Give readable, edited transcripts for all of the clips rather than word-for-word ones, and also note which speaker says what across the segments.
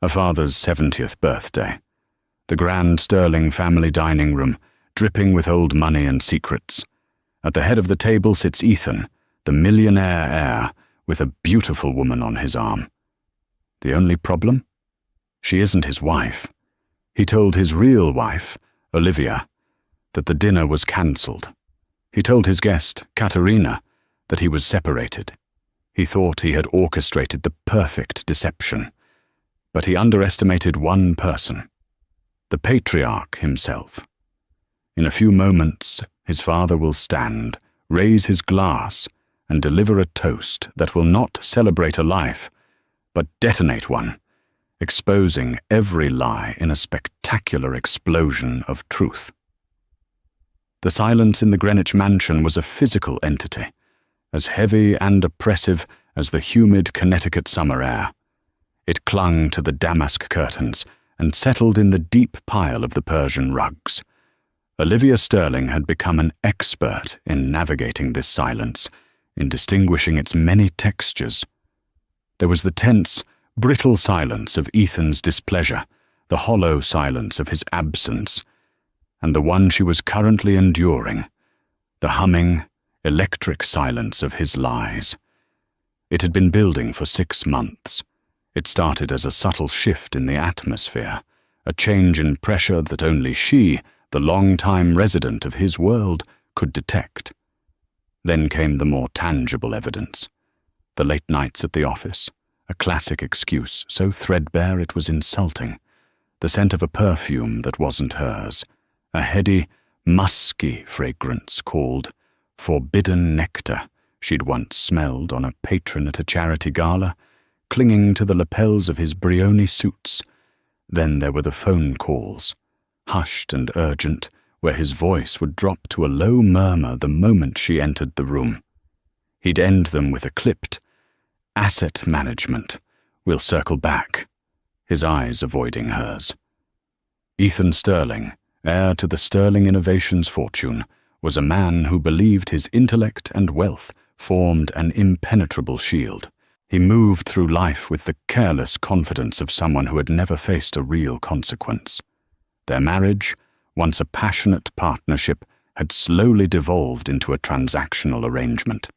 Speaker 1: A father's 70th birthday. The grand Sterling family dining room, dripping with old money and secrets. At the head of the table sits Ethan, the millionaire heir, with a beautiful woman on his arm. The only problem? She isn't his wife. He told his real wife, Olivia, that the dinner was cancelled. He told his guest, Katerina, that he was separated. He thought he had orchestrated the perfect deception. But he underestimated one person, the patriarch himself. In a few moments, his father will stand, raise his glass, and deliver a toast that will not celebrate a life, but detonate one, exposing every lie in a spectacular explosion of truth. The silence in the Greenwich mansion was a physical entity, as heavy and oppressive as the humid Connecticut summer air. It clung to the damask curtains and settled in the deep pile of the Persian rugs. Olivia Sterling had become an expert in navigating this silence, in distinguishing its many textures. There was the tense, brittle silence of Ethan's displeasure, the hollow silence of his absence, and the one she was currently enduring, the humming, electric silence of his lies. It had been building for 6 months. It started as a subtle shift in the atmosphere, a change in pressure that only she, the long-time resident of his world, could detect. Then came the more tangible evidence. The late nights at the office, a classic excuse so threadbare it was insulting. The scent of a perfume that wasn't hers, a heady, musky fragrance called forbidden nectar she'd once smelled on a patron at a charity gala, clinging to the lapels of his Brioni suits. Then there were the phone calls, hushed and urgent, where his voice would drop to a low murmur the moment she entered the room. He'd end them with a clipped, "Asset management. We'll circle back," his eyes avoiding hers. Ethan Sterling, heir to the Sterling Innovations fortune, was a man who believed his intellect and wealth formed an impenetrable shield. He moved through life with the careless confidence of someone who had never faced a real consequence. Their marriage, once a passionate partnership, had slowly devolved into a transactional arrangement.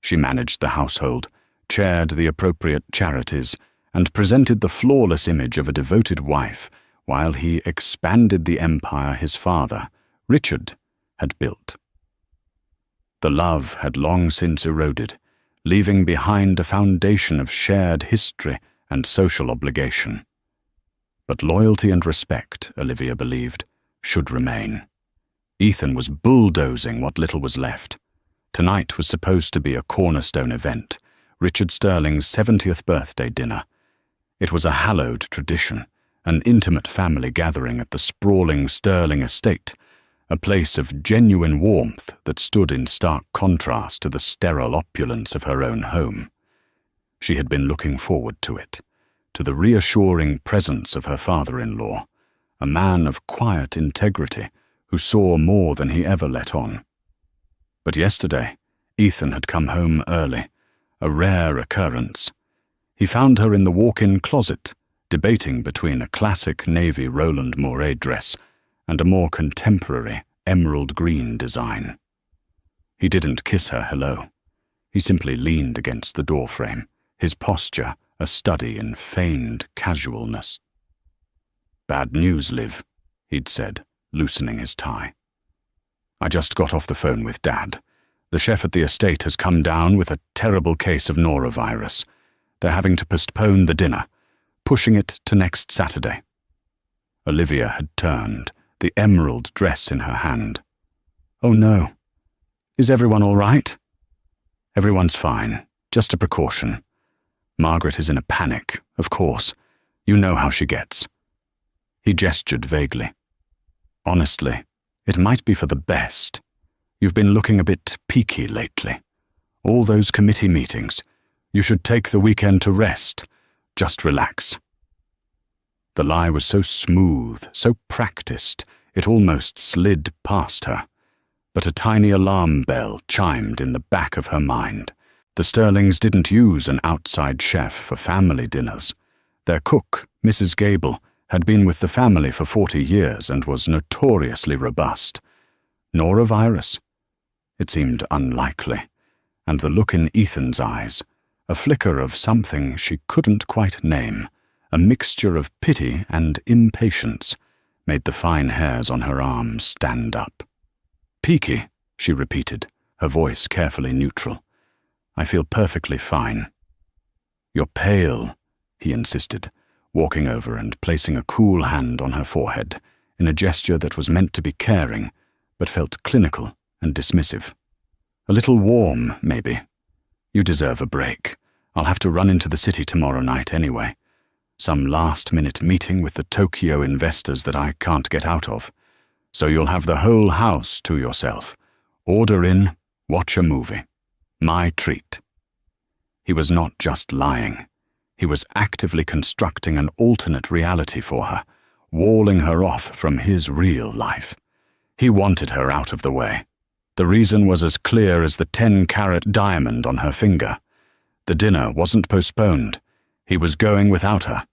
Speaker 1: She managed the household, chaired the appropriate charities, and presented the flawless image of a devoted wife, while he expanded the empire his father, Richard, had built. The love had long since eroded, leaving behind a foundation of shared history and social obligation. But loyalty and respect, Olivia believed, should remain. Ethan was bulldozing what little was left. Tonight was supposed to be a cornerstone event, Richard Sterling's 70th birthday dinner. It was a hallowed tradition, an intimate family gathering at the sprawling Sterling estate, a place of genuine warmth that stood in stark contrast to the sterile opulence of her own home. She had been looking forward to it, to the reassuring presence of her father-in-law, a man of quiet integrity who saw more than he ever let on. But yesterday, Ethan had come home early, a rare occurrence. He found her in the walk-in closet, debating between a classic navy Roland Mouret dress and a more contemporary emerald green design. He didn't kiss her hello. He simply leaned against the doorframe, his posture a study in feigned casualness. "Bad news, Liv," he'd said, loosening his tie. "I just got off the phone with Dad. The chef at the estate has come down with a terrible case of norovirus. They're having to postpone the dinner, pushing it to next Saturday." Olivia had turned, the emerald dress in her hand. "Oh no. Is everyone all right?" "Everyone's fine. Just a precaution. Margaret is in a panic, of course. You know how she gets." He gestured vaguely. "Honestly, it might be for the best. You've been looking a bit peaky lately. All those committee meetings. You should take the weekend to rest. Just relax." The lie was so smooth, so practiced, it almost slid past her. But a tiny alarm bell chimed in the back of her mind. The Sterlings didn't use an outside chef for family dinners. Their cook, Mrs. Gable, had been with the family for 40 years and was notoriously robust. Nor a virus. It seemed unlikely, and the look in Ethan's eyes, a flicker of something she couldn't quite name, a mixture of pity and impatience, made the fine hairs on her arms stand up. "Peaky," she repeated, her voice carefully neutral. "I feel perfectly fine." "You're pale," he insisted, walking over and placing a cool hand on her forehead, in a gesture that was meant to be caring, but felt clinical and dismissive. "A little warm, maybe. You deserve a break. I'll have to run into the city tomorrow night anyway. Some last-minute meeting with the Tokyo investors that I can't get out of. So you'll have the whole house to yourself. Order in, watch a movie. My treat." He was not just lying. He was actively constructing an alternate reality for her, walling her off from his real life. He wanted her out of the way. The reason was as clear as the 10-carat diamond on her finger. The dinner wasn't postponed. He was going without her,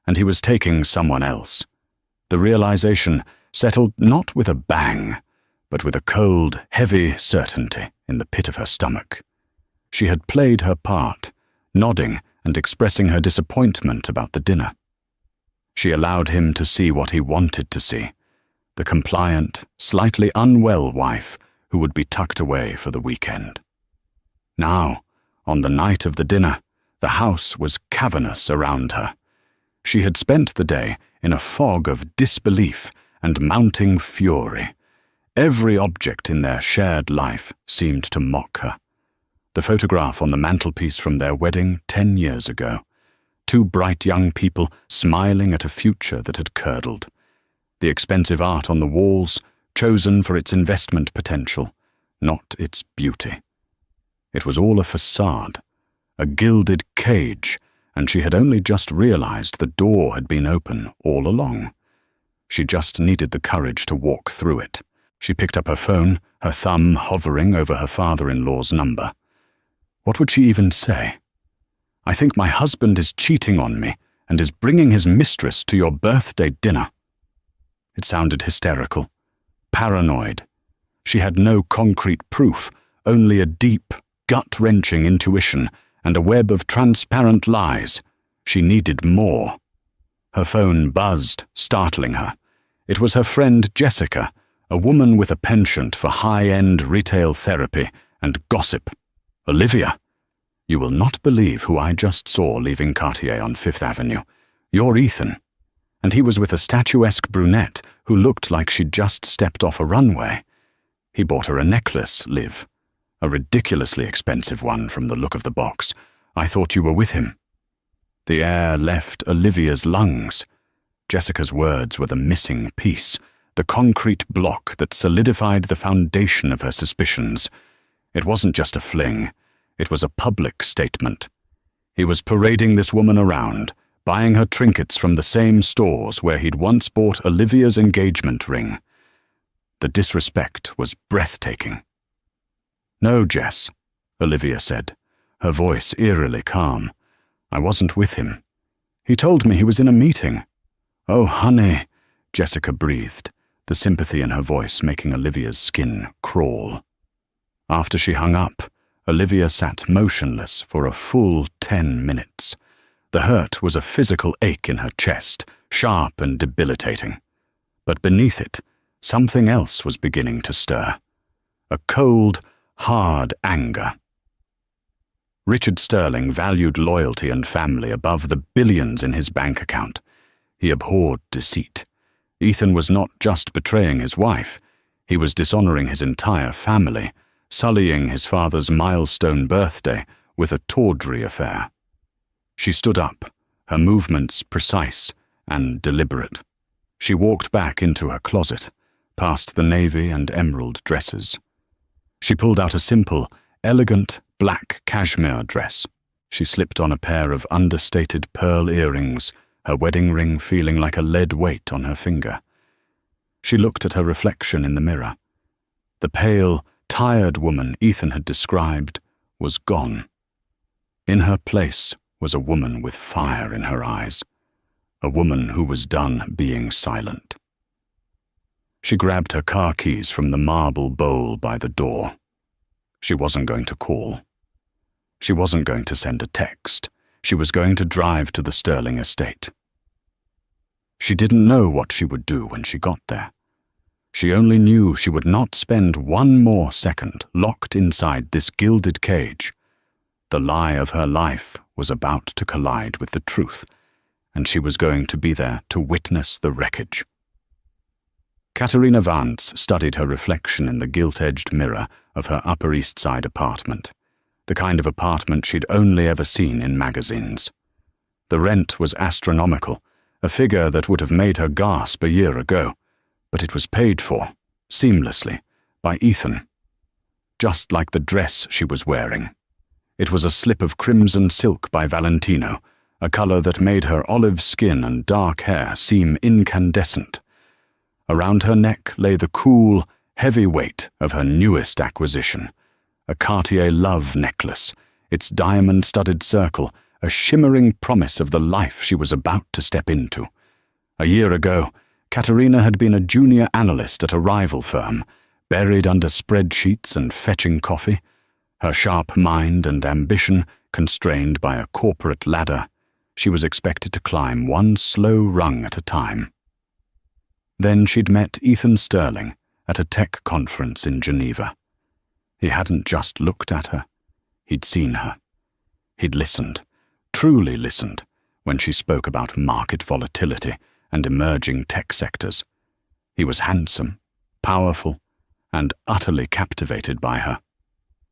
Speaker 1: and he was taking someone else. The realization settled not with a bang, but with a cold, heavy certainty in the pit of her stomach. She had played her part, nodding and expressing her disappointment about the dinner. She allowed him to see what he wanted to see, the compliant, slightly unwell wife who would be tucked away for the weekend. Now, on the night of the dinner, the house was cavernous around her. She had spent the day in a fog of disbelief and mounting fury. Every object in their shared life seemed to mock her. The photograph on the mantelpiece from their wedding 10 years ago. 2 bright young people smiling at a future that had curdled. The expensive art on the walls, chosen for its investment potential, not its beauty. It was all a facade, a gilded cage, and she had only just realized the door had been open all along. She just needed the courage to walk through it. She picked up her phone, her thumb hovering over her father-in-law's number. What would she even say? "I think my husband is cheating on me and is bringing his mistress to your birthday dinner." It sounded hysterical, paranoid. She had no concrete proof, only a deep, gut-wrenching intuition and a web of transparent lies. She needed more. Her phone buzzed, startling her. It was her friend Jessica, a woman with a penchant for high-end retail therapy and gossip. "Olivia, you will not believe who I just saw leaving Cartier on 5th Avenue. You're Ethan." And he was with a statuesque brunette who looked like she'd just stepped off a runway. He bought her a necklace, Liv. A ridiculously expensive one from the look of the box. "I thought you were with him." The air left Olivia's lungs. Jessica's words were the missing piece, the concrete block that solidified the foundation of her suspicions. It wasn't just a fling. It was a public statement. He was parading this woman around, buying her trinkets from the same stores where he'd once bought Olivia's engagement ring. The disrespect was breathtaking. "No, Jess," Olivia said, her voice eerily calm. "I wasn't with him. He told me he was in a meeting." "Oh, honey," Jessica breathed, the sympathy in her voice making Olivia's skin crawl. After she hung up, Olivia sat motionless for a full 10 minutes. The hurt was a physical ache in her chest, sharp and debilitating. But beneath it, something else was beginning to stir. A cold, hard anger. Richard Sterling valued loyalty and family above the billions in his bank account. He abhorred deceit. Ethan was not just betraying his wife, he was dishonoring his entire family, sullying his father's milestone birthday with a tawdry affair. She stood up, her movements precise and deliberate. She walked back into her closet, past the navy and emerald dresses. She pulled out a simple, elegant black cashmere dress. She slipped on a pair of understated pearl earrings, her wedding ring feeling like a lead weight on her finger. She looked at her reflection in the mirror. The pale, tired woman Ethan had described was gone. In her place was a woman with fire in her eyes. a woman who was done being silent. She grabbed her car keys from the marble bowl by the door. She wasn't going to call. She wasn't going to send a text. She was going to drive to the Sterling estate. She didn't know what she would do when she got there. She only knew she would not spend one more second locked inside this gilded cage. The lie of her life was about to collide with the truth, and she was going to be there to witness the wreckage. Katerina Vance studied her reflection in the gilt-edged mirror of her Upper East Side apartment, the kind of apartment she'd only ever seen in magazines. The rent was astronomical, a figure that would have made her gasp a year ago, but it was paid for, seamlessly, by Ethan. Just like the dress she was wearing. It was a slip of crimson silk by Valentino, a color that made her olive skin and dark hair seem incandescent. Around her neck lay the cool, heavy weight of her newest acquisition, a Cartier love necklace, its diamond-studded circle, a shimmering promise of the life she was about to step into. A year ago, Katerina had been a junior analyst at a rival firm, buried under spreadsheets and fetching coffee, her sharp mind and ambition constrained by a corporate ladder. She was expected to climb one slow rung at a time. Then she'd met Ethan Sterling at a tech conference in Geneva. He hadn't just looked at her. He'd seen her. He'd listened, truly listened, when she spoke about market volatility and emerging tech sectors. He was handsome, powerful, and utterly captivated by her.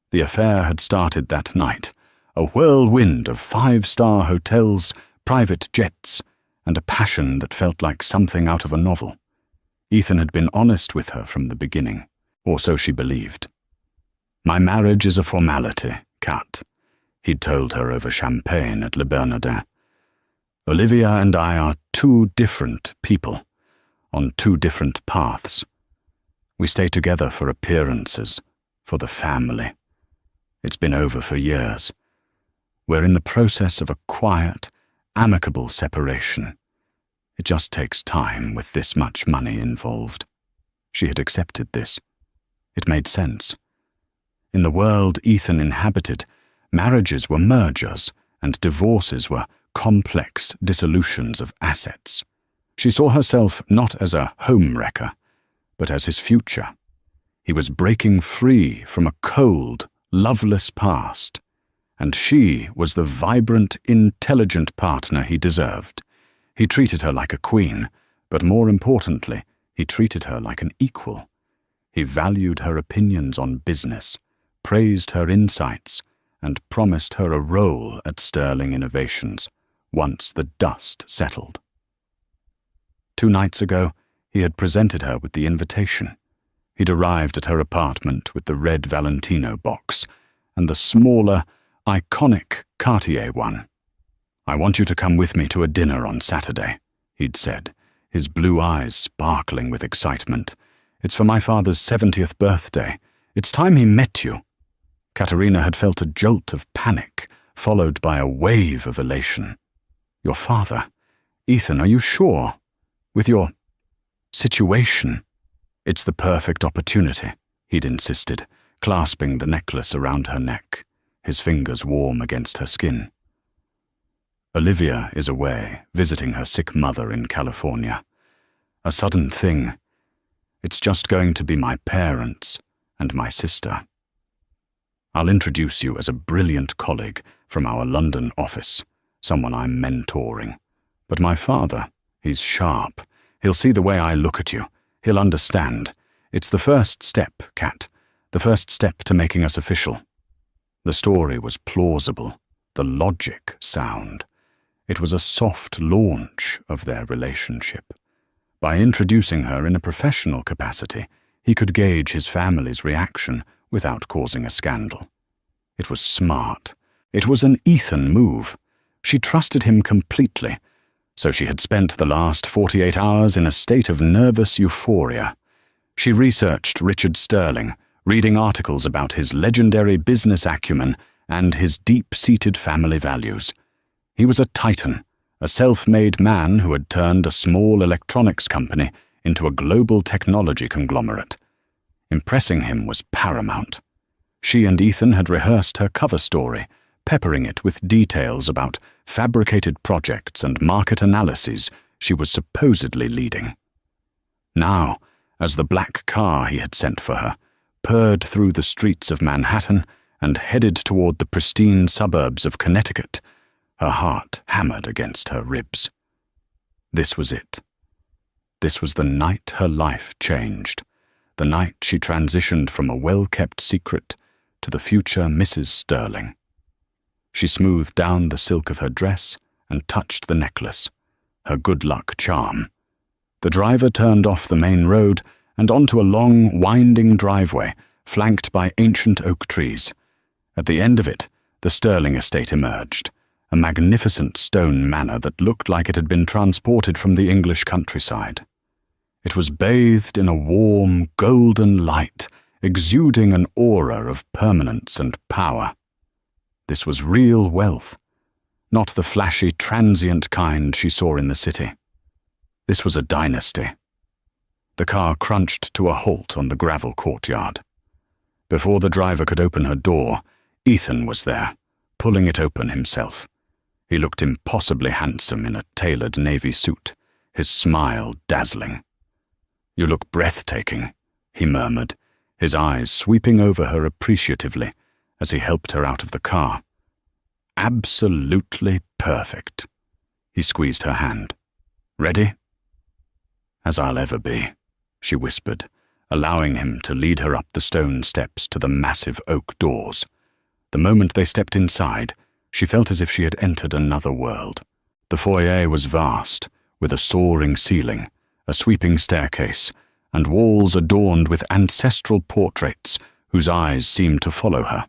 Speaker 1: The affair had started that night, a whirlwind of 5-star hotels, private jets, and a passion that felt like something out of a novel. Ethan had been honest with her from the beginning, or so she believed. "My marriage is a formality, Kat," he'd told her over champagne at Le Bernardin. "Olivia and I are two different people, on two different paths. We stay together for appearances, for the family. It's been over for years. We're in the process of a quiet, amicable separation. It just takes time with this much money involved." She had accepted this. It made sense. In the world Ethan inhabited, marriages were mergers and divorces were complex dissolutions of assets. She saw herself not as a home-wrecker, but as his future. He was breaking free from a cold, loveless past, and she was the vibrant, intelligent partner he deserved. He treated her like a queen, but more importantly, he treated her like an equal. He valued her opinions on business, praised her insights, and promised her a role at Sterling Innovations once the dust settled. 2 nights ago, he had presented her with the invitation. He'd arrived at her apartment with the red Valentino box and the smaller, iconic Cartier one. "I want you to come with me to a dinner on Saturday," he'd said, his blue eyes sparkling with excitement. "It's for my father's 70th birthday. It's time he met you." Katerina had felt a jolt of panic, followed by a wave of elation. "Your father? Ethan, are you sure? With your situation?" "It's the perfect opportunity," he'd insisted, clasping the necklace around her neck, his fingers warm against her skin. "Olivia is away, visiting her sick mother in California. A sudden thing. It's just going to be my parents and my sister. I'll introduce you as a brilliant colleague from our London office, someone I'm mentoring. But my father, he's sharp. He'll see the way I look at you. He'll understand. It's the first step, Kat, the first step to making us official." The story was plausible, the logic sound. It was a soft launch of their relationship. By introducing her in a professional capacity, he could gauge his family's reaction without causing a scandal. It was smart. It was an Ethan move. She trusted him completely, so she had spent the last 48 hours in a state of nervous euphoria. She researched Richard Sterling, reading articles about his legendary business acumen and his deep-seated family values. He was a titan, a self-made man who had turned a small electronics company into a global technology conglomerate. Impressing him was paramount. She and Ethan had rehearsed her cover story, peppering it with details about fabricated projects and market analyses she was supposedly leading. Now, as the black car he had sent for her purred through the streets of Manhattan and headed toward the pristine suburbs of Connecticut, her heart hammered against her ribs. This was it. This was the night her life changed, the night she transitioned from a well-kept secret to the future Mrs. Sterling. She smoothed down the silk of her dress and touched the necklace, her good luck charm. The driver turned off the main road and onto a long, winding driveway flanked by ancient oak trees. At the end of it, the Sterling estate emerged, a magnificent stone manor that looked like it had been transported from the English countryside. It was bathed in a warm, golden light, exuding an aura of permanence and power. This was real wealth, not the flashy, transient kind she saw in the city. This was a dynasty. The car crunched to a halt on the gravel courtyard. Before the driver could open her door, Ethan was there, pulling it open himself. He looked impossibly handsome in a tailored navy suit, his smile dazzling. "You look breathtaking," he murmured, his eyes sweeping over her appreciatively as he helped her out of the car. "Absolutely perfect." He squeezed her hand. "Ready?" "As I'll ever be," she whispered, allowing him to lead her up the stone steps to the massive oak doors. The moment they stepped inside, she felt as if she had entered another world. The foyer was vast, with a soaring ceiling, a sweeping staircase, and walls adorned with ancestral portraits whose eyes seemed to follow her.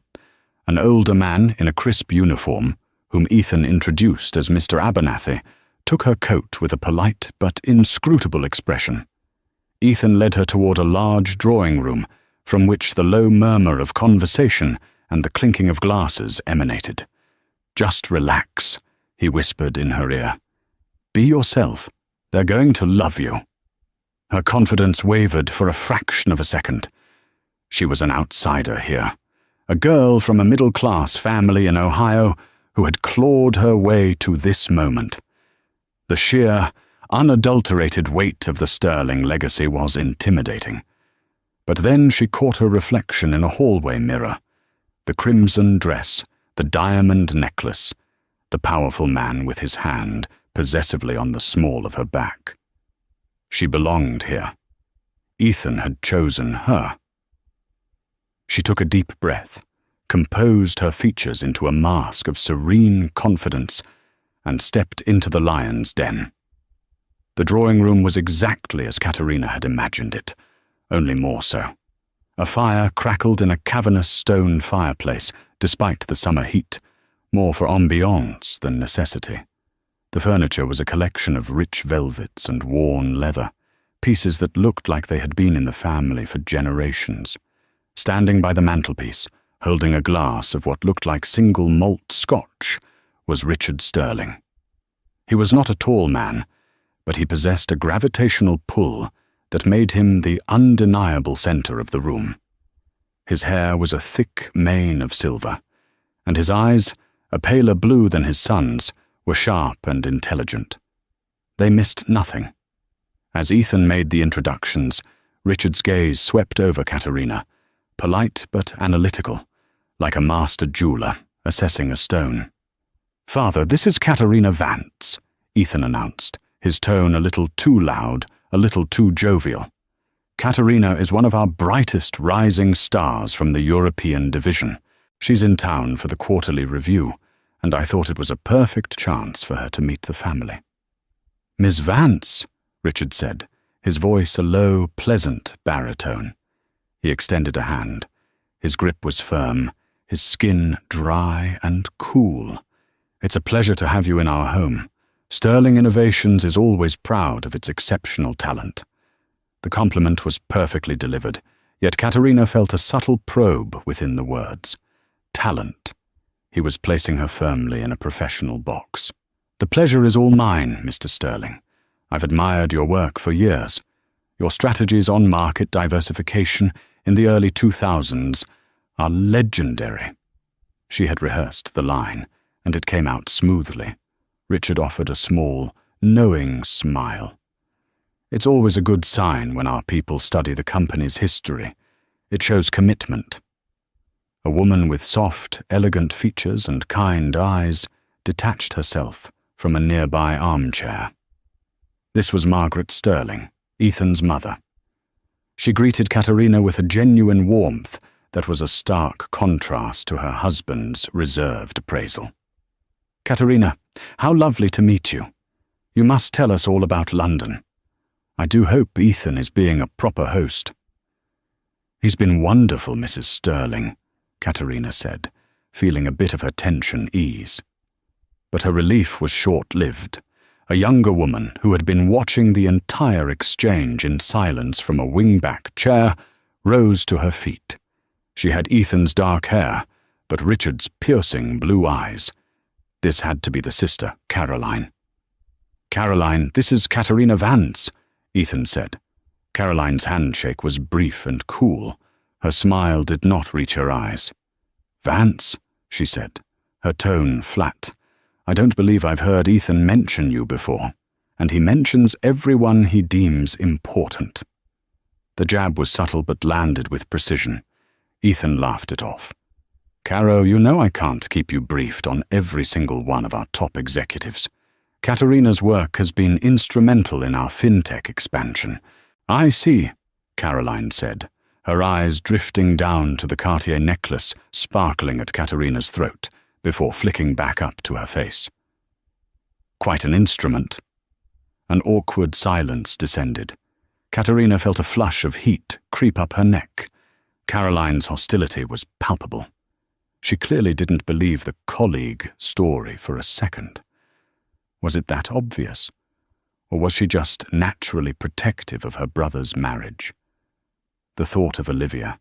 Speaker 1: An older man in a crisp uniform, whom Ethan introduced as Mr. Abernathy, took her coat with a polite but inscrutable expression. Ethan led her toward a large drawing room from which the low murmur of conversation and the clinking of glasses emanated. "Just relax," he whispered in her ear. "Be yourself. They're going to love you." Her confidence wavered for a fraction of a second. She was an outsider here, a girl from a middle-class family in Ohio who had clawed her way to this moment. The sheer, unadulterated weight of the Sterling legacy was intimidating. But then she caught her reflection in a hallway mirror. The crimson dress, the diamond necklace, the powerful man with his hand possessively on the small of her back. She belonged here. Ethan had chosen her. She took a deep breath, composed her features into a mask of serene confidence, and stepped into the lion's den. The drawing room was exactly as Katerina had imagined it, only more so. A fire crackled in a cavernous stone fireplace, despite the summer heat, more for ambiance than necessity. The furniture was a collection of rich velvets and worn leather, pieces that looked like they had been in the family for generations. Standing by the mantelpiece, holding a glass of what looked like single malt scotch, was Richard Sterling. He was not a tall man, but he possessed a gravitational pull that made him the undeniable center of the room. His hair was a thick mane of silver, and his eyes, a paler blue than his son's, were sharp and intelligent. They missed nothing. As Ethan made the introductions, Richard's gaze swept over Katerina, polite but analytical, like a master jeweler assessing a stone. "Father, this is Katerina Vance," Ethan announced, his tone a little too loud, a little too jovial. "Katerina is one of our brightest rising stars from the European division. She's in town for the quarterly review, and I thought it was a perfect chance for her to meet the family." "Miss Vance," Richard said, his voice a low, pleasant baritone. He extended a hand. His grip was firm, his skin dry and cool. "It's a pleasure to have you in our home. Sterling Innovations is always proud of its exceptional talent." The compliment was perfectly delivered, yet Katerina felt a subtle probe within the words. Talent. He was placing her firmly in a professional box. "The pleasure is all mine, Mr. Sterling. I've admired your work for years. Your strategies on market diversification in the early 2000s are legendary." She had rehearsed the line, and it came out smoothly. Richard offered a small, knowing smile. "It's always a good sign when our people study the company's history. It shows commitment." A woman with soft, elegant features and kind eyes detached herself from a nearby armchair. This was Margaret Sterling, Ethan's mother. She greeted Katerina with a genuine warmth that was a stark contrast to her husband's reserved appraisal. "Katerina, how lovely to meet you. You must tell us all about London. I do hope Ethan is being a proper host." "He's been wonderful, Mrs. Sterling," Katerina said, feeling a bit of her tension ease. But her relief was short-lived. A younger woman who had been watching the entire exchange in silence from a wing-back chair rose to her feet. She had Ethan's dark hair, but Richard's piercing blue eyes. This had to be the sister, Caroline. "Caroline, this is Katerina Vance," Ethan said. Caroline's handshake was brief and cool. Her smile did not reach her eyes. "Vance," she said, her tone flat. "I don't believe I've heard Ethan mention you before, and he mentions everyone he deems important." The jab was subtle but landed with precision. Ethan laughed it off. "Caro, you know I can't keep you briefed on every single one of our top executives. Katerina's work has been instrumental in our fintech expansion." "I see," Caroline said, her eyes drifting down to the Cartier necklace sparkling at Katerina's throat before flicking back up to her face. "Quite an instrument." An awkward silence descended. Katerina felt a flush of heat creep up her neck. Caroline's hostility was palpable. She clearly didn't believe the colleague story for a second. Was it that obvious? Or was she just naturally protective of her brother's marriage? The thought of Olivia,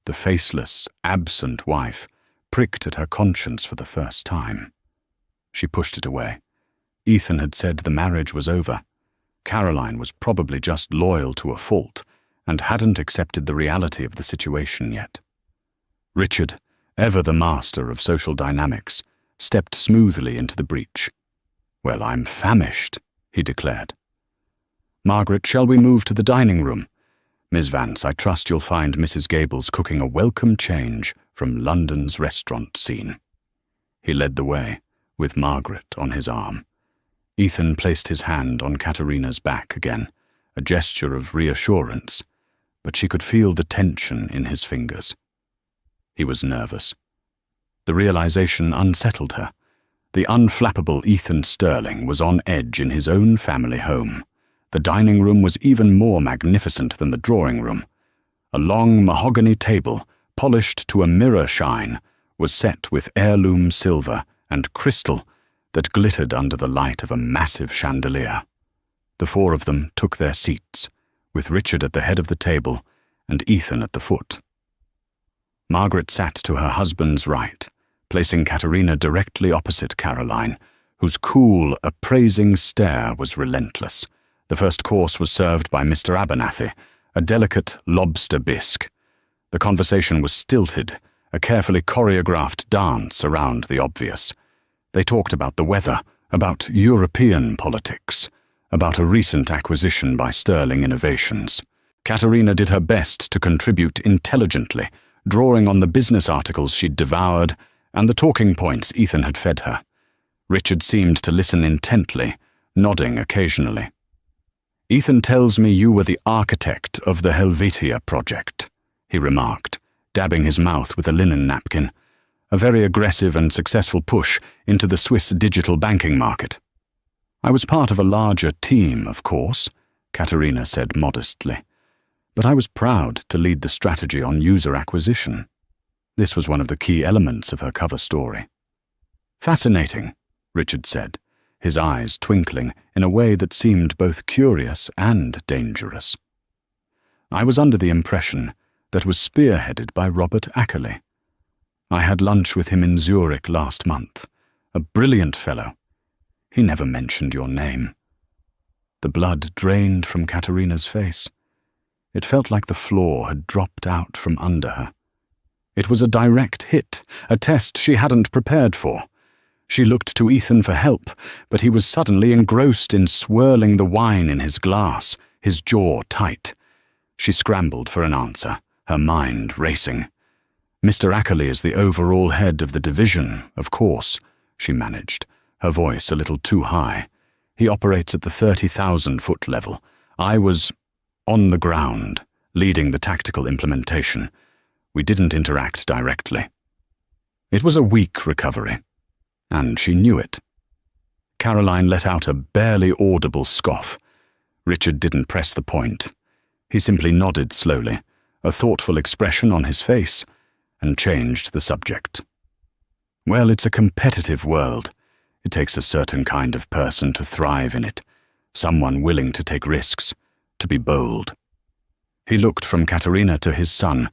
Speaker 1: the faceless, absent wife, pricked at her conscience for the first time. She pushed it away. Ethan had said the marriage was over. Caroline was probably just loyal to a fault and hadn't accepted the reality of the situation yet. Richard, ever the master of social dynamics, stepped smoothly into the breach. "Well, I'm famished," he declared. "Margaret, shall we move to the dining room? Miss Vance, I trust you'll find Mrs. Gables cooking a welcome change from London's restaurant scene." He led the way, with Margaret on his arm. Ethan placed his hand on Katerina's back again, a gesture of reassurance, but she could feel the tension in his fingers. He was nervous. The realization unsettled her. The unflappable Ethan Sterling was on edge in his own family home. The dining room was even more magnificent than the drawing room. A long mahogany table, polished to a mirror shine, was set with heirloom silver and crystal that glittered under the light of a massive chandelier. The four of them took their seats, with Richard at the head of the table and Ethan at the foot. Margaret sat to her husband's right, placing Katerina directly opposite Caroline, whose cool, appraising stare was relentless. The first course was served by Mr. Abernathy, a delicate lobster bisque. The conversation was stilted, a carefully choreographed dance around the obvious. They talked about the weather, about European politics, about a recent acquisition by Sterling Innovations. Katerina did her best to contribute intelligently, drawing on the business articles she'd devoured and the talking points Ethan had fed her. Richard seemed to listen intently, nodding occasionally. "Ethan tells me you were the architect of the Helvetia project," he remarked, dabbing his mouth with a linen napkin. "A very aggressive and successful push into the Swiss digital banking market." "I was part of a larger team, of course," Katerina said modestly. "But I was proud to lead the strategy on user acquisition." This was one of the key elements of her cover story. "Fascinating," Richard said, his eyes twinkling in a way that seemed both curious and dangerous. "I was under the impression that was spearheaded by Robert Ackerley. I had lunch with him in Zurich last month. A brilliant fellow. He never mentioned your name." The blood drained from Katerina's face. It felt like the floor had dropped out from under her. It was a direct hit, a test she hadn't prepared for. She looked to Ethan for help, but he was suddenly engrossed in swirling the wine in his glass, his jaw tight. She scrambled for an answer, her mind racing. "Mr. Ackerley is the overall head of the division, of course," she managed, her voice a little too high. "He operates at the 30,000-foot level. I was on the ground, leading the tactical implementation. We didn't interact directly." It was a weak recovery, and she knew it. Caroline let out a barely audible scoff. Richard didn't press the point. He simply nodded slowly, a thoughtful expression on his face, and changed the subject. "Well, it's a competitive world. It takes a certain kind of person to thrive in it, someone willing to take risks, to be bold." He looked from Katerina to his son.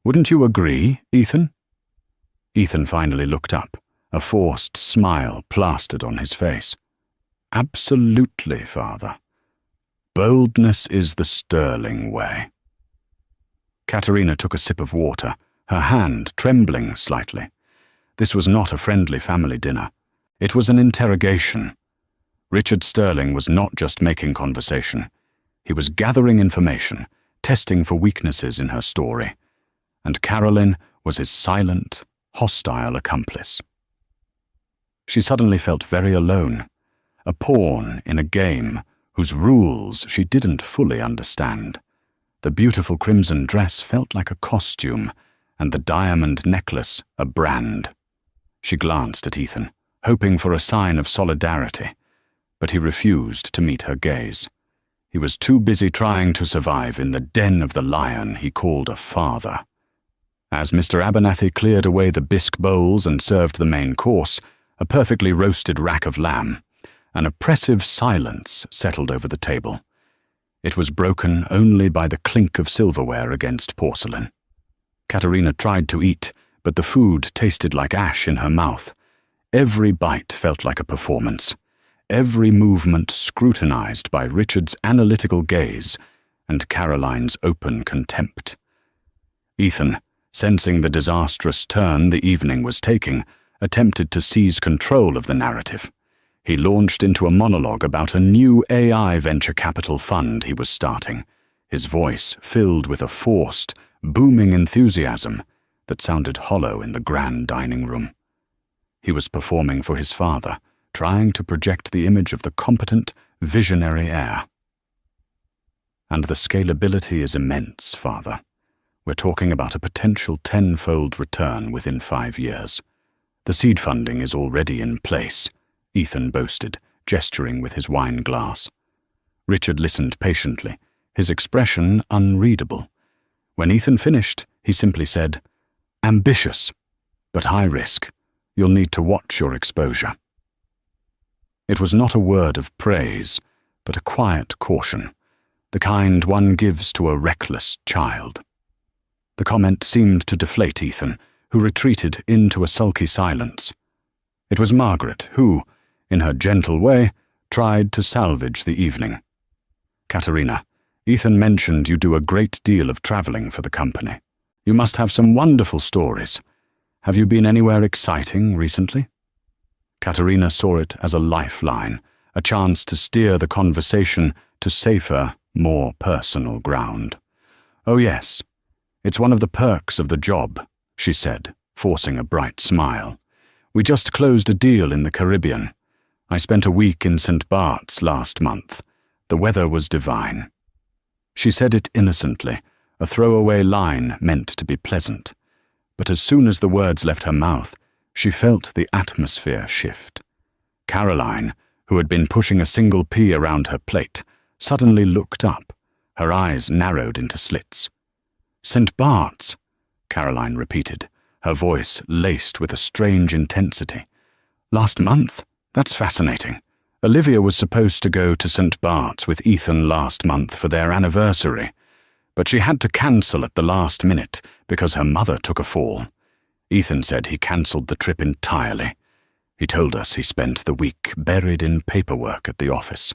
Speaker 1: "Wouldn't you agree, Ethan?" Ethan finally looked up, a forced smile plastered on his face. "Absolutely, father. Boldness is the sterling way." Katerina took a sip of water, her hand trembling slightly. This was not a friendly family dinner. It was an interrogation. Richard Sterling was not just making conversation. He was gathering information, testing for weaknesses in her story. And Caroline was his silent, hostile accomplice. She suddenly felt very alone, a pawn in a game whose rules she didn't fully understand. The beautiful crimson dress felt like a costume, and the diamond necklace a brand. She glanced at Ethan, hoping for a sign of solidarity, but he refused to meet her gaze. He was too busy trying to survive in the den of the lion he called a father. As Mr. Abernathy cleared away the bisque bowls and served the main course, a perfectly roasted rack of lamb, an oppressive silence settled over the table. It was broken only by the clink of silverware against porcelain. Katerina tried to eat, but the food tasted like ash in her mouth. Every bite felt like a performance, every movement scrutinized by Richard's analytical gaze and Caroline's open contempt. Ethan, sensing the disastrous turn the evening was taking, attempted to seize control of the narrative. He launched into a monologue about a new AI venture capital fund he was starting, his voice filled with a forced, booming enthusiasm that sounded hollow in the grand dining room. He was performing for his father, trying to project the image of the competent, visionary heir. "And the scalability is immense, father. We're talking about a potential 10-fold return within 5 years. The seed funding is already in place," Ethan boasted, gesturing with his wine glass. Richard listened patiently, his expression unreadable. When Ethan finished, he simply said, "Ambitious, but high risk. You'll need to watch your exposure." It was not a word of praise, but a quiet caution, the kind one gives to a reckless child. The comment seemed to deflate Ethan, who retreated into a sulky silence. It was Margaret who, in her gentle way, tried to salvage the evening. "Katerina, Ethan mentioned you do a great deal of traveling for the company. You must have some wonderful stories. Have you been anywhere exciting recently?" Katerina saw it as a lifeline, a chance to steer the conversation to safer, more personal ground. "Oh yes, it's one of the perks of the job," she said, forcing a bright smile. "We just closed a deal in the Caribbean. I spent a week in St. Bart's last month. The weather was divine." She said it innocently, a throwaway line meant to be pleasant. But as soon as the words left her mouth, she felt the atmosphere shift. Caroline, who had been pushing a single pea around her plate, suddenly looked up, her eyes narrowed into slits. "St. Bart's," Caroline repeated, her voice laced with a strange intensity. "Last month? That's fascinating. Olivia was supposed to go to St. Bart's with Ethan last month for their anniversary, but she had to cancel at the last minute because her mother took a fall. Ethan said he cancelled the trip entirely. He told us he spent the week buried in paperwork at the office.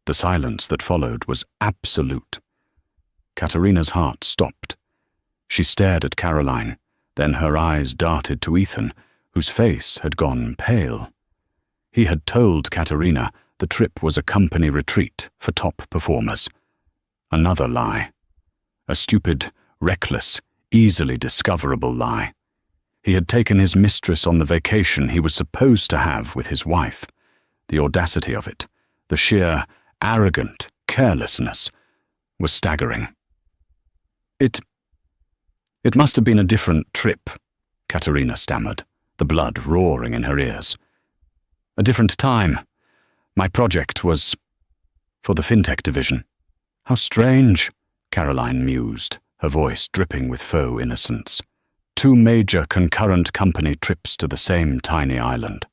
Speaker 1: The silence that followed was absolute. Katerina's heart stopped. She stared at Caroline, then her eyes darted to Ethan, whose face had gone pale. He had told Katerina the trip was a company retreat for top performers. Another lie. A stupid, reckless, easily discoverable lie. He had taken his mistress on the vacation he was supposed to have with his wife. The audacity of it, the sheer, arrogant carelessness, was staggering. It must have been a different trip, Katerina stammered, the blood roaring in her ears. A different time. My project was for the fintech division. How strange, Caroline mused, her voice dripping with faux innocence. 2 major concurrent company trips to the same tiny island.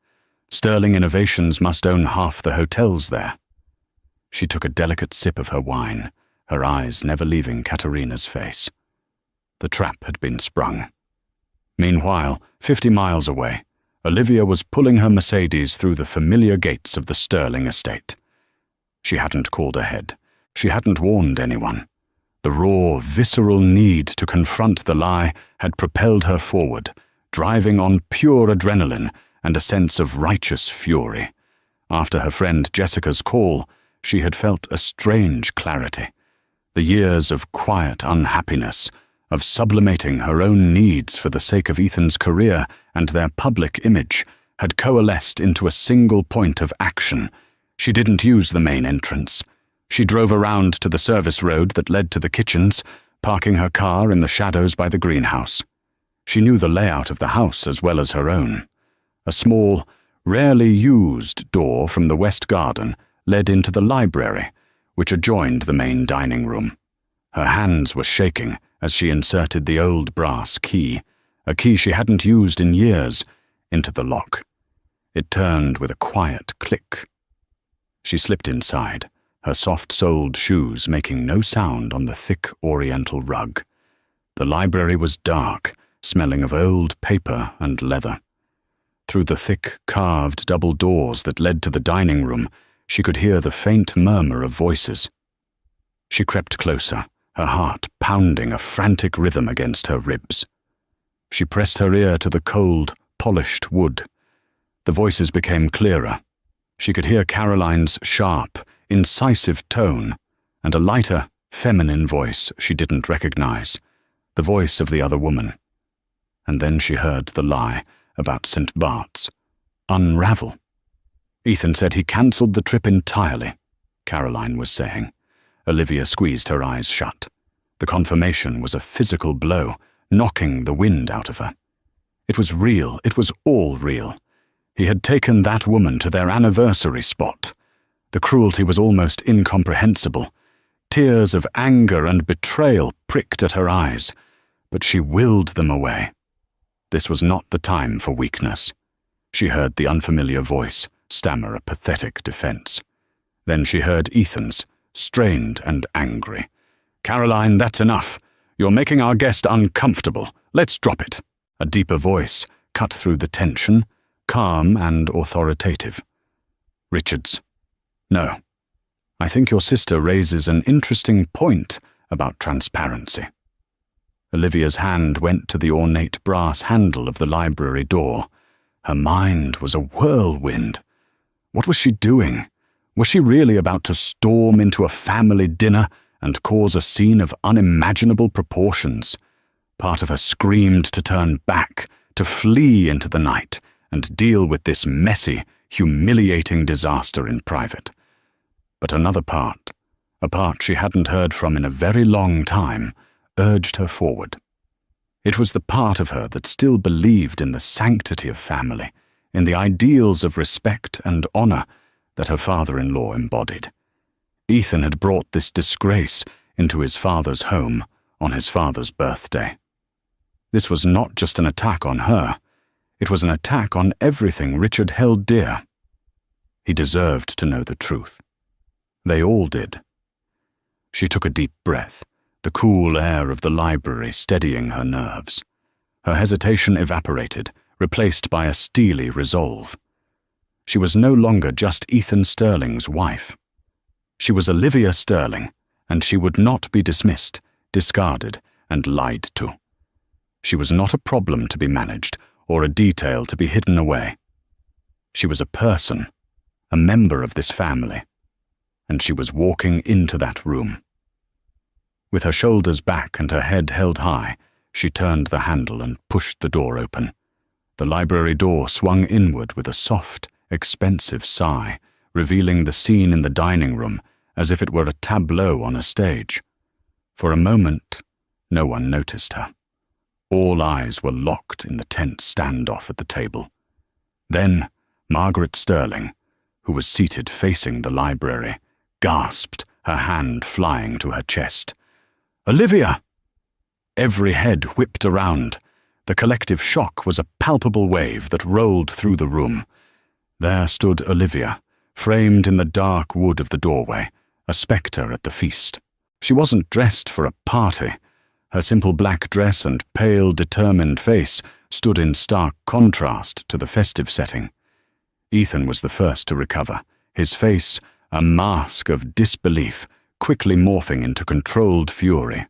Speaker 1: Sterling Innovations must own half the hotels there. She took a delicate sip of her wine, her eyes never leaving Katerina's face. The trap had been sprung. Meanwhile, 50 miles away, Olivia was pulling her Mercedes through the familiar gates of the Sterling estate. She hadn't called ahead. She hadn't warned anyone. The raw, visceral need to confront the lie had propelled her forward, driving on pure adrenaline and a sense of righteous fury. After her friend Jessica's call, she had felt a strange clarity. The years of quiet unhappiness, of sublimating her own needs for the sake of Ethan's career and their public image, had coalesced into a single point of action. She didn't use the main entrance. She drove around to the service road that led to the kitchens, parking her car in the shadows by the greenhouse. She knew the layout of the house as well as her own. A small, rarely used door from the west garden led into the library, which adjoined the main dining room. Her hands were shaking as she inserted the old brass key, a key she hadn't used in years, into the lock. It turned with a quiet click. She slipped inside, her soft-soled shoes making no sound on the thick oriental rug. The library was dark, smelling of old paper and leather. Through the thick, carved double doors that led to the dining room, she could hear the faint murmur of voices. She crept closer, her heart pounding a frantic rhythm against her ribs. She pressed her ear to the cold, polished wood. The voices became clearer. She could hear Caroline's sharp, incisive tone, and a lighter, feminine voice she didn't recognize, the voice of the other woman. And then she heard the lie about St. Bart's unravel. Ethan said he cancelled the trip entirely, Caroline was saying. Olivia squeezed her eyes shut. The confirmation was a physical blow, knocking the wind out of her. It was real, it was all real. He had taken that woman to their anniversary spot. The cruelty was almost incomprehensible. Tears of anger and betrayal pricked at her eyes, but she willed them away. This was not the time for weakness. She heard the unfamiliar voice stammer a pathetic defense. Then she heard Ethan's, strained and angry. "Caroline, that's enough. You're making our guest uncomfortable. Let's drop it." A deeper voice cut through the tension, calm and authoritative. "Richards, no. I think your sister raises an interesting point about transparency." Olivia's hand went to the ornate brass handle of the library door. Her mind was a whirlwind. What was she doing? Was she really about to storm into a family dinner and cause a scene of unimaginable proportions? Part of her screamed to turn back, to flee into the night, and deal with this messy, humiliating disaster in private. But another part, a part she hadn't heard from in a very long time, urged her forward. It was the part of her that still believed in the sanctity of family, in the ideals of respect and honor that her father-in-law embodied. Ethan had brought this disgrace into his father's home on his father's birthday. This was not just an attack on her, it was an attack on everything Richard held dear. He deserved to know the truth. They all did. She took a deep breath, the cool air of the library steadying her nerves. Her hesitation evaporated, replaced by a steely resolve. She was no longer just Ethan Sterling's wife. She was Olivia Sterling, and she would not be dismissed, discarded, and lied to. She was not a problem to be managed or a detail to be hidden away. She was a person, a member of this family, and she was walking into that room. With her shoulders back and her head held high, she turned the handle and pushed the door open. The library door swung inward with a soft, expensive sigh, revealing the scene in the dining room as if it were a tableau on a stage. For a moment, no one noticed her. All eyes were locked in the tense standoff at the table. Then, Margaret Sterling, who was seated facing the library, gasped, her hand flying to her chest. "Olivia!" Every head whipped around. The collective shock was a palpable wave that rolled through the room. There stood Olivia, framed in the dark wood of the doorway, a spectre at the feast. She wasn't dressed for a party. Her simple black dress and pale, determined face stood in stark contrast to the festive setting. Ethan was the first to recover, his face a mask of disbelief, quickly morphing into controlled fury.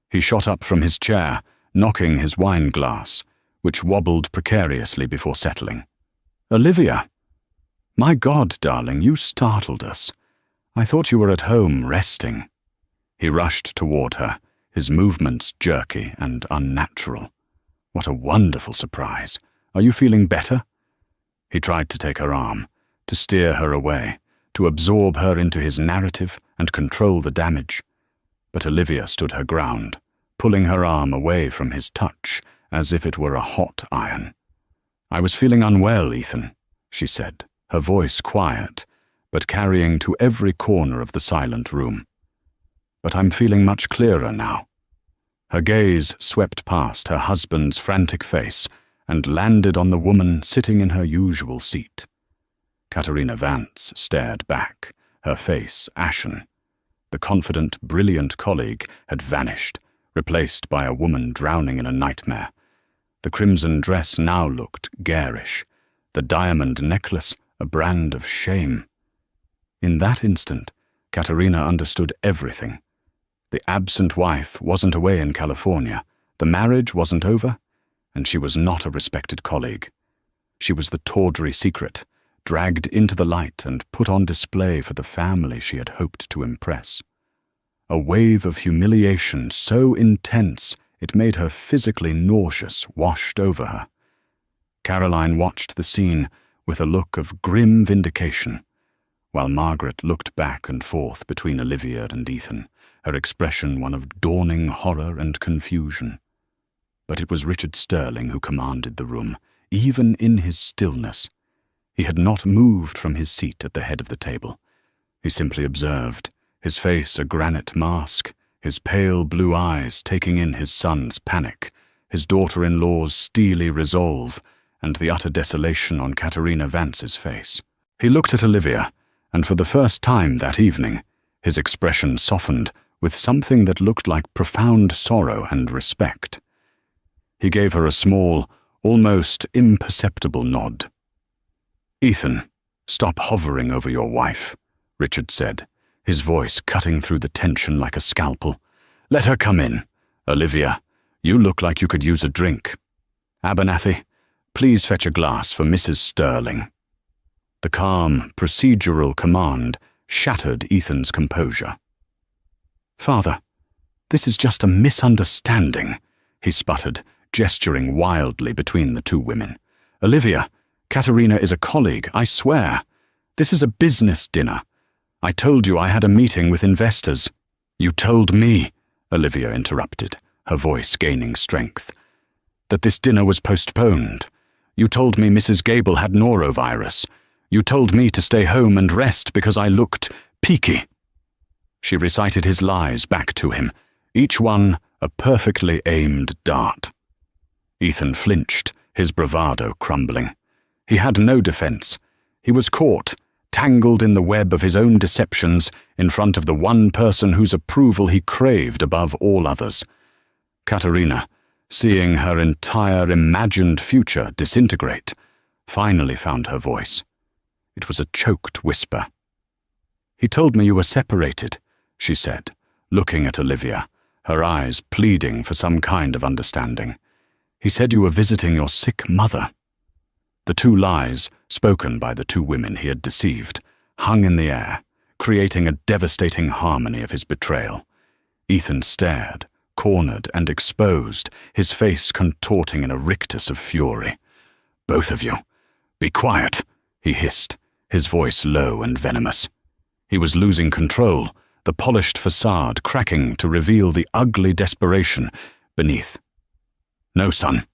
Speaker 1: He shot up from his chair, knocking his wine glass, which wobbled precariously before settling. "Olivia! My God, darling, you startled us. I thought you were at home resting." He rushed toward her, his movements jerky and unnatural. "What a wonderful surprise. Are you feeling better?" He tried to take her arm, to steer her away, to absorb her into his narrative and control the damage. But Olivia stood her ground, pulling her arm away from his touch as if it were a hot iron. "I was feeling unwell, Ethan," she said, her voice quiet, but carrying to every corner of the silent room. "But I'm feeling much clearer now." Her gaze swept past her husband's frantic face and landed on the woman sitting in her usual seat. Katerina Vance stared back, her face ashen. The confident, brilliant colleague had vanished, replaced by a woman drowning in a nightmare. The crimson dress now looked garish, the diamond necklace a brand of shame. In that instant, Katerina understood everything. The absent wife wasn't away in California, the marriage wasn't over, and she was not a respected colleague. She was the tawdry secret, dragged into the light and put on display for the family she had hoped to impress. A wave of humiliation so intense it made her physically nauseous washed over her. Caroline watched the scene with a look of grim vindication, while Margaret looked back and forth between Olivia and Ethan, her expression one of dawning horror and confusion. But it was Richard Sterling who commanded the room, even in his stillness. He had not moved from his seat at the head of the table. He simply observed, his face a granite mask, his pale blue eyes taking in his son's panic, his daughter-in-law's steely resolve, and the utter desolation on Katerina Vance's face. He looked at Olivia, and for the first time that evening, his expression softened with something that looked like profound sorrow and respect. He gave her a small, almost imperceptible nod. "Ethan, stop hovering over your wife," Richard said, his voice cutting through the tension like a scalpel. "Let her come in. Olivia, you look like you could use a drink. Abernathy, please fetch a glass for Mrs. Sterling." The calm, procedural command shattered Ethan's composure. "Father, this is just a misunderstanding," he sputtered, gesturing wildly between the two women. "Olivia, Katerina is a colleague, I swear. This is a business dinner. I told you I had a meeting with investors." "You told me," Olivia interrupted, her voice gaining strength, "that this dinner was postponed. You told me Mrs. Gable had norovirus. You told me to stay home and rest because I looked peaky." She recited his lies back to him, each one a perfectly aimed dart. Ethan flinched, his bravado crumbling. He had no defense. He was caught, tangled in the web of his own deceptions in front of the one person whose approval he craved above all others. Katerina, seeing her entire imagined future disintegrate, finally found her voice. It was a choked whisper. "He told me you were separated," she said, looking at Olivia, her eyes pleading for some kind of understanding. "He said you were visiting your sick mother." The two lies, spoken by the two women he had deceived, hung in the air, creating a devastating harmony of his betrayal. Ethan stared, cornered and exposed, his face contorting in a rictus of fury. "Both of you, be quiet," he hissed, his voice low and venomous. He was losing control, the polished facade cracking to reveal the ugly desperation beneath. "No, son,"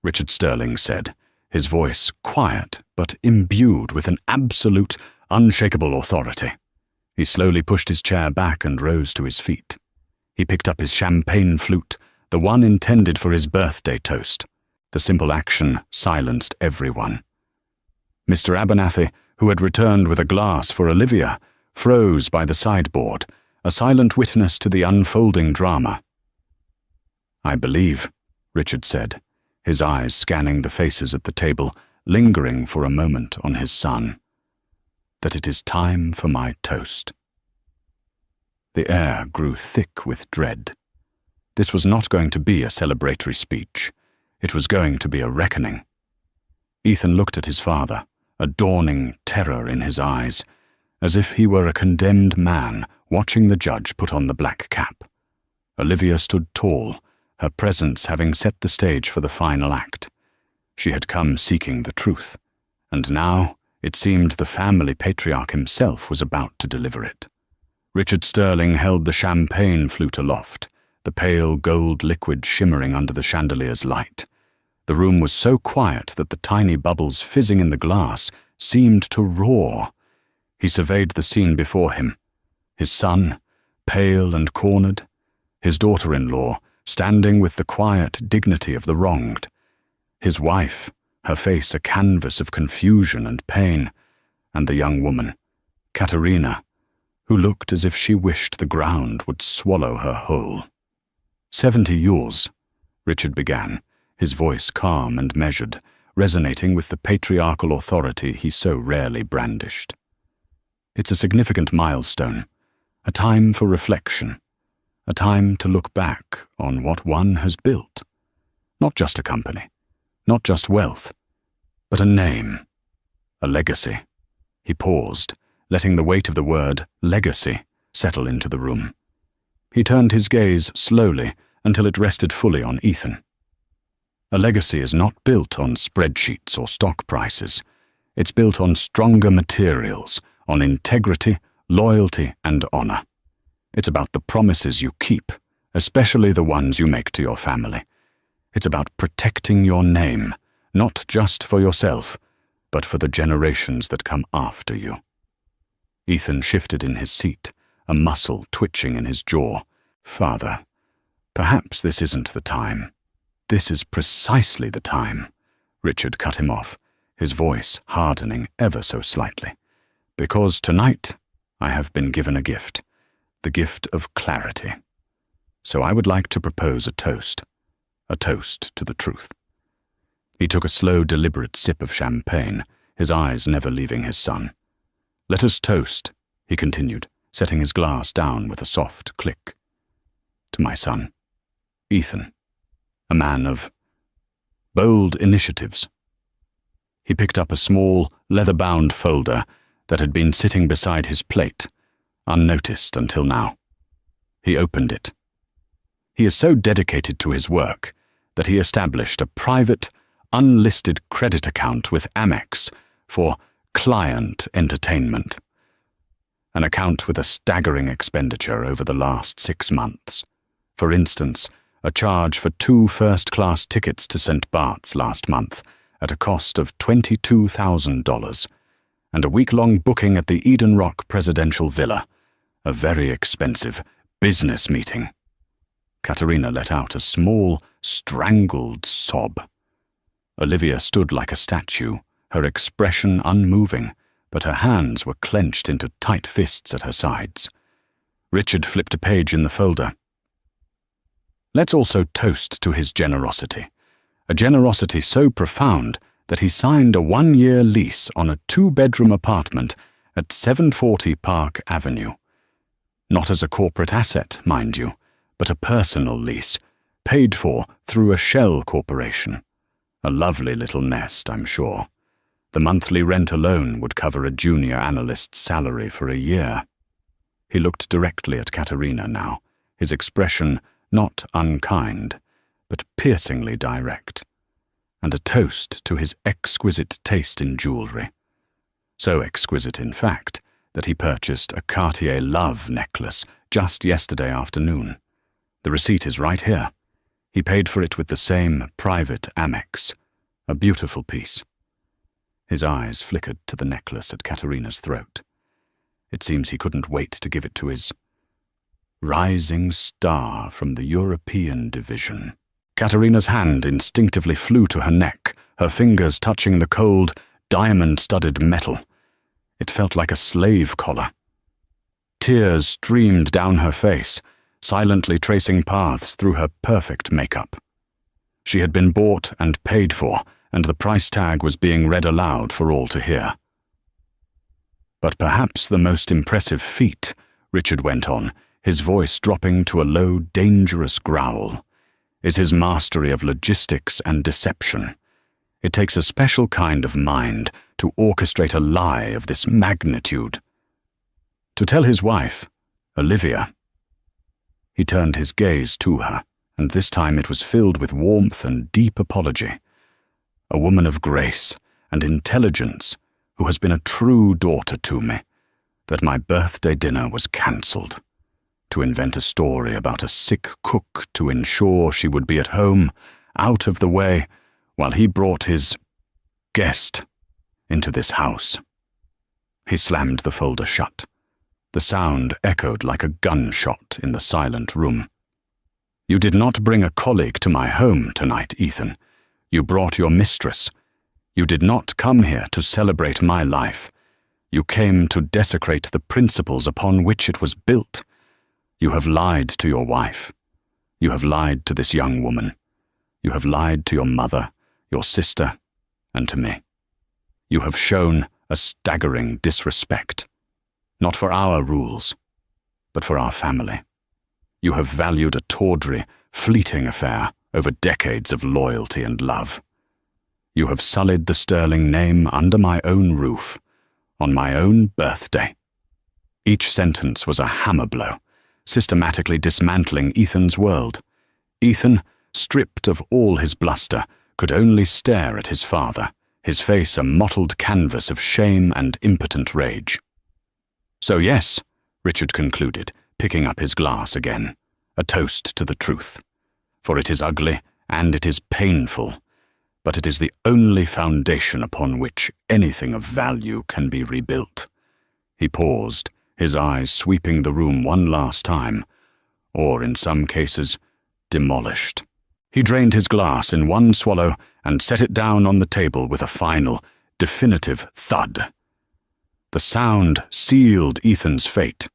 Speaker 1: Richard Sterling said, his voice quiet but imbued with an absolute, unshakable authority. He slowly pushed his chair back and rose to his feet. He picked up his champagne flute, the one intended for his birthday toast. The simple action silenced everyone. Mr. Abernathy, who had returned with a glass for Olivia, froze by the sideboard, a silent witness to the unfolding drama. "I believe," Richard said, his eyes scanning the faces at the table, lingering for a moment on his son, "that it is time for my toast." The air grew thick with dread. This was not going to be a celebratory speech. It was going to be a reckoning. Ethan looked at his father, a dawning terror in his eyes, as if he were a condemned man watching the judge put on the black cap. Olivia stood tall, her presence having set the stage for the final act. She had come seeking the truth, and now it seemed the family patriarch himself was about to deliver it. Richard Sterling held the champagne flute aloft, the pale gold liquid shimmering under the chandelier's light. The room was so quiet that the tiny bubbles fizzing in the glass seemed to roar. He surveyed the scene before him. His son, pale and cornered, his daughter-in-law, standing with the quiet dignity of the wronged, his wife, her face a canvas of confusion and pain, and the young woman, Katerina, who looked as if she wished the ground would swallow her whole. 70 years, Richard began, his voice calm and measured, resonating with the patriarchal authority he so rarely brandished. "It's a significant milestone, a time for reflection, a time to look back on what one has built. Not just a company, not just wealth, but a name, a legacy." He paused, letting the weight of the word legacy settle into the room. He turned his gaze slowly until it rested fully on Ethan. A legacy is not built on spreadsheets or stock prices. It's built on stronger materials, on integrity, loyalty, and honor. It's about the promises you keep, especially the ones you make to your family. It's about protecting your name, not just for yourself, but for the generations that come after you. Ethan shifted in his seat, a muscle twitching in his jaw. "Father, perhaps this isn't the time." "This is precisely the time," Richard cut him off, his voice hardening ever so slightly. "Because tonight I have been given a gift, the gift of clarity. So I would like to propose a toast to the truth." He took a slow, deliberate sip of champagne, his eyes never leaving his son. "Let us toast," he continued, setting his glass down with a soft click. "To my son, Ethan, a man of bold initiatives." He picked up a small, leather-bound folder that had been sitting beside his plate, unnoticed until now. He opened it. He is so dedicated to his work that he established a private, unlisted credit account with Amex for client entertainment, an account with a staggering expenditure over the last 6 months. For instance, a charge for 2 first-class tickets to St. Bart's last month at a cost of $22,000, and a week-long booking at the Eden Rock Presidential Villa, a very expensive business meeting. Katerina let out a small, strangled sob. Olivia stood like a statue, her expression unmoving, but her hands were clenched into tight fists at her sides. Richard flipped a page in the folder. Let's also toast to his generosity. A generosity so profound that he signed a 1-year lease on a 2-bedroom apartment at 740 Park Avenue. Not as a corporate asset, mind you, but a personal lease, paid for through a shell corporation. A lovely little nest, I'm sure. The monthly rent alone would cover a junior analyst's salary for a year. He looked directly at Katerina now, his expression not unkind, but piercingly direct, and a toast to his exquisite taste in jewellery. So exquisite, in fact, that he purchased a Cartier Love necklace just yesterday afternoon. The receipt is right here. He paid for it with the same private Amex. A beautiful piece. His eyes flickered to the necklace at Katerina's throat. It seems he couldn't wait to give it to his rising star from the European division. Katerina's hand instinctively flew to her neck, her fingers touching the cold, diamond-studded metal. It felt like a slave collar. Tears streamed down her face, silently tracing paths through her perfect makeup. She had been bought and paid for, and the price tag was being read aloud for all to hear. But perhaps the most impressive feat, Richard went on, his voice dropping to a low, dangerous growl, is his mastery of logistics and deception. It takes a special kind of mind to orchestrate a lie of this magnitude. To tell his wife, Olivia. He turned his gaze to her, and this time it was filled with warmth and deep apology. A woman of grace and intelligence who has been a true daughter to me, that my birthday dinner was cancelled. To invent a story about a sick cook to ensure she would be at home, out of the way, while he brought his guest into this house. He slammed the folder shut. The sound echoed like a gunshot in the silent room. You did not bring a colleague to my home tonight, Ethan. You brought your mistress. You did not come here to celebrate my life. You came to desecrate the principles upon which it was built. You have lied to your wife. You have lied to this young woman. You have lied to your mother, your sister, and to me. You have shown a staggering disrespect, not for our rules, but for our family. You have valued a tawdry, fleeting affair over decades of loyalty and love. You have sullied the sterling name under my own roof, on my own birthday. Each sentence was a hammer blow, systematically dismantling Ethan's world. Ethan, stripped of all his bluster, could only stare at his father, his face a mottled canvas of shame and impotent rage. So yes, Richard concluded, picking up his glass again, a toast to the truth. For it is ugly and it is painful, but it is the only foundation upon which anything of value can be rebuilt. He paused, his eyes sweeping the room one last time, or in some cases, demolished. He drained his glass in one swallow and set it down on the table with a final, definitive thud. The sound sealed Ethan's fate.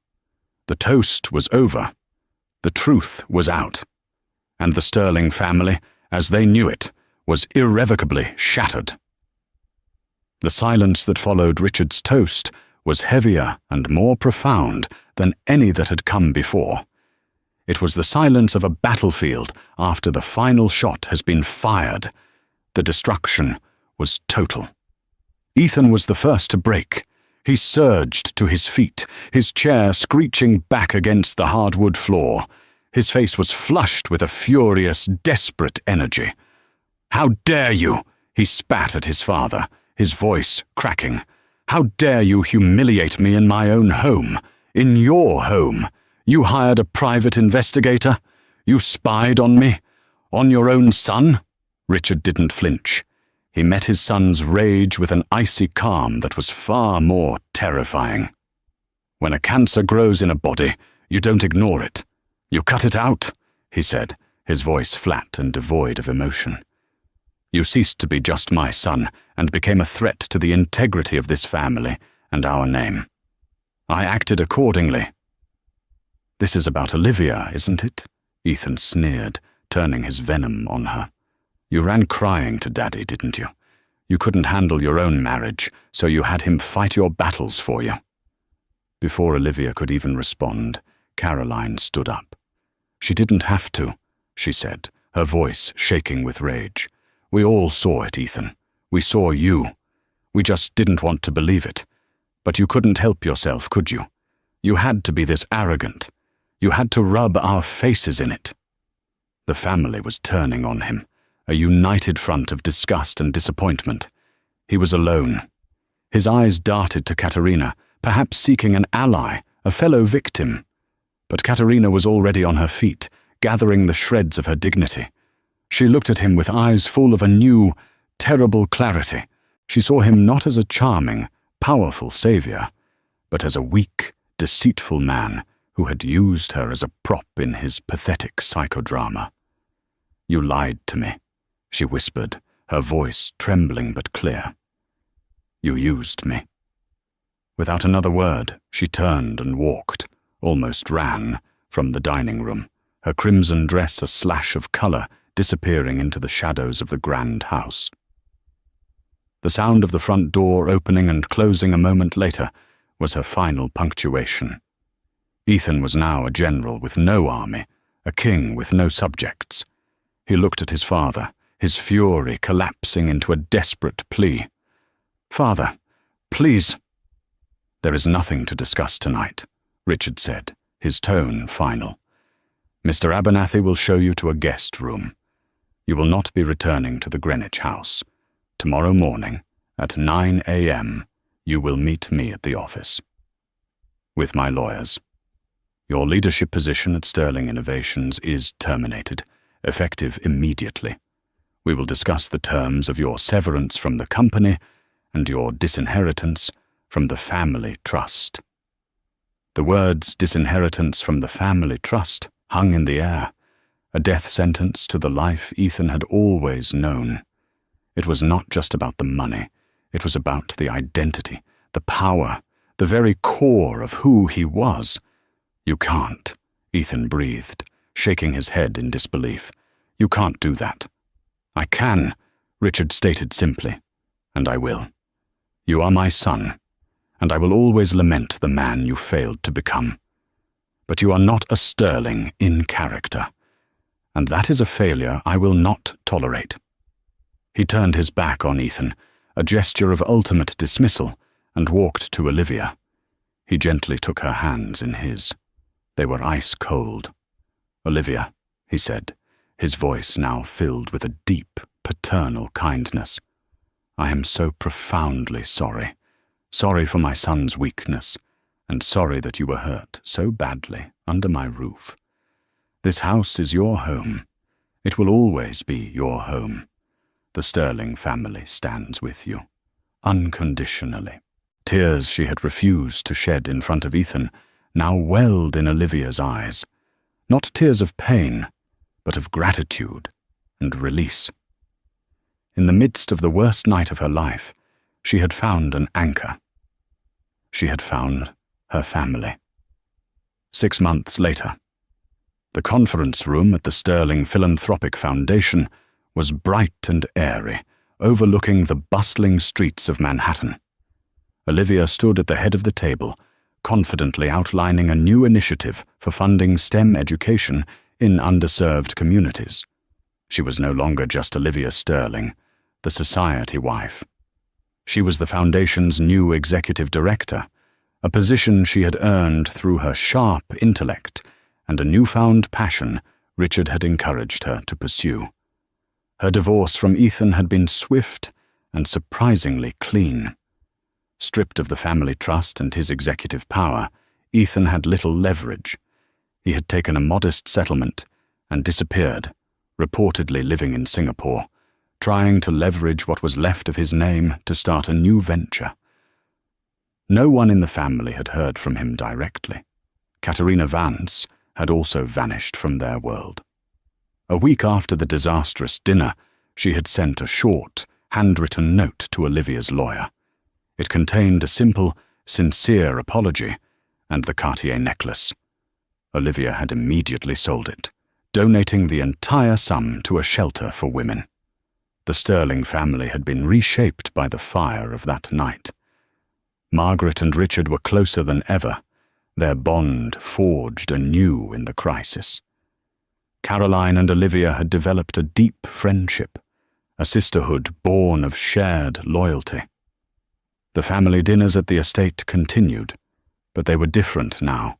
Speaker 1: The toast was over. The truth was out. And the Sterling family, as they knew it, was irrevocably shattered. The silence that followed Richard's toast was heavier and more profound than any that had come before. It was the silence of a battlefield after the final shot has been fired. The destruction was total. Ethan was the first to break. He surged to his feet, his chair screeching back against the hardwood floor. His face was flushed with a furious, desperate energy. "How dare you?" he spat at his father, his voice cracking. "How dare you humiliate me in my own home? In your home? You hired a private investigator? You spied on me? On your own son?" Richard didn't flinch. He met his son's rage with an icy calm that was far more terrifying. "When a cancer grows in a body, you don't ignore it. You cut it out," he said, his voice flat and devoid of emotion. "You ceased to be just my son and became a threat to the integrity of this family and our name. I acted accordingly." "This is about Olivia, isn't it?" Ethan sneered, turning his venom on her. You ran crying to Daddy, didn't you? You couldn't handle your own marriage, so you had him fight your battles for you. Before Olivia could even respond, Caroline stood up. She didn't have to, she said, her voice shaking with rage. We all saw it, Ethan. We saw you. We just didn't want to believe it. But you couldn't help yourself, could you? You had to be this arrogant. You had to rub our faces in it. The family was turning on him, a united front of disgust and disappointment. He was alone. His eyes darted to Katerina, perhaps seeking an ally, a fellow victim. But Katerina was already on her feet, gathering the shreds of her dignity. She looked at him with eyes full of a new, terrible clarity. She saw him not as a charming, powerful savior, but as a weak, deceitful man who had used her as a prop in his pathetic psychodrama. You lied to me, she whispered, her voice trembling but clear. You used me. Without another word, she turned and walked, almost ran, from the dining room, her crimson dress a slash of colour disappearing into the shadows of the grand house. The sound of the front door opening and closing a moment later was her final punctuation. Ethan was now a general with no army, a king with no subjects. He looked at his father, his fury collapsing into a desperate plea. Father, please. There is nothing to discuss tonight, Richard said, his tone final. Mr. Abernathy will show you to a guest room. You will not be returning to the Greenwich house. Tomorrow morning, at 9 a.m., you will meet me at the office. With my lawyers. Your leadership position at Sterling Innovations is terminated, effective immediately. We will discuss the terms of your severance from the company and your disinheritance from the family trust. The words disinheritance from the family trust hung in the air, a death sentence to the life Ethan had always known. It was not just about the money, it was about the identity, the power, the very core of who he was. You can't, Ethan breathed, shaking his head in disbelief. You can't do that. I can, Richard stated simply, and I will. You are my son, and I will always lament the man you failed to become. But you are not a Sterling in character, and that is a failure I will not tolerate. He turned his back on Ethan, a gesture of ultimate dismissal, and walked to Olivia. He gently took her hands in his. They were ice cold. Olivia, he said, his voice now filled with a deep, paternal kindness. I am so profoundly sorry. Sorry for my son's weakness, and sorry that you were hurt so badly under my roof. This house is your home. It will always be your home. The Sterling family stands with you, unconditionally. Tears she had refused to shed in front of Ethan now welled in Olivia's eyes, not tears of pain, but of gratitude and release. In the midst of the worst night of her life, she had found an anchor. She had found her family. 6 months later, the conference room at the Sterling Philanthropic Foundation was bright and airy, overlooking the bustling streets of Manhattan. Olivia stood at the head of the table, confidently outlining a new initiative for funding STEM education in underserved communities. She was no longer just Olivia Sterling, the society wife. She was the foundation's new executive director, a position she had earned through her sharp intellect and a newfound passion Richard had encouraged her to pursue. Her divorce from Ethan had been swift and surprisingly clean. Stripped of the family trust and his executive power, Ethan had little leverage. He had taken a modest settlement and disappeared, reportedly living in Singapore, trying to leverage what was left of his name to start a new venture. No one in the family had heard from him directly. Katerina Vance had also vanished from their world. A week after the disastrous dinner, she had sent a short, handwritten note to Olivia's lawyer. It contained a simple, sincere apology and the Cartier necklace. Olivia had immediately sold it, donating the entire sum to a shelter for women. The Sterling family had been reshaped by the fire of that night. Margaret and Richard were closer than ever, their bond forged anew in the crisis. Caroline and Olivia had developed a deep friendship, a sisterhood born of shared loyalty. The family dinners at the estate continued, but they were different now,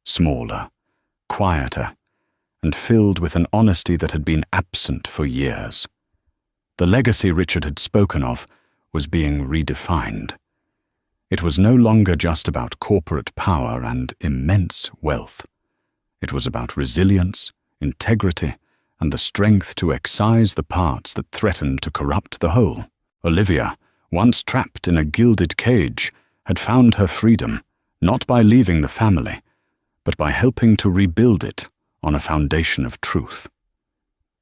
Speaker 1: smaller, quieter, and filled with an honesty that had been absent for years. The legacy Richard had spoken of was being redefined. It was no longer just about corporate power and immense wealth. It was about resilience, integrity, and the strength to excise the parts that threatened to corrupt the whole. Olivia, once trapped in a gilded cage, had found her freedom, not by leaving the family, but by helping to rebuild it on a foundation of truth.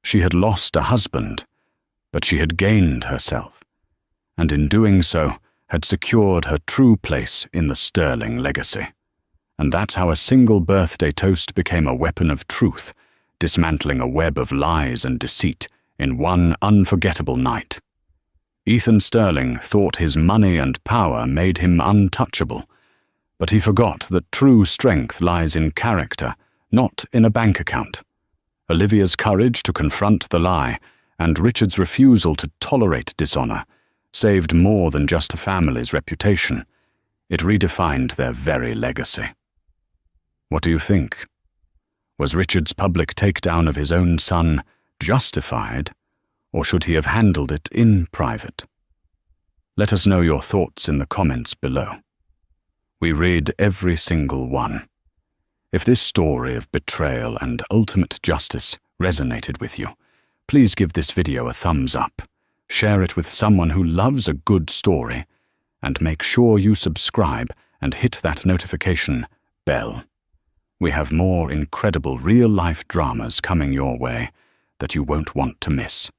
Speaker 1: She had lost a husband, but she had gained herself, and in doing so had secured her true place in the Sterling legacy. And that's how a single birthday toast became a weapon of truth, dismantling a web of lies and deceit in one unforgettable night. Ethan Sterling thought his money and power made him untouchable, but he forgot that true strength lies in character, not in a bank account. Olivia's courage to confront the lie and Richard's refusal to tolerate dishonor saved more than just a family's reputation. It redefined their very legacy. What do you think? Was Richard's public takedown of his own son justified, or should he have handled it in private? Let us know your thoughts in the comments below. We read every single one. If this story of betrayal and ultimate justice resonated with you, please give this video a thumbs up, share it with someone who loves a good story, and make sure you subscribe and hit that notification bell. We have more incredible real-life dramas coming your way that you won't want to miss.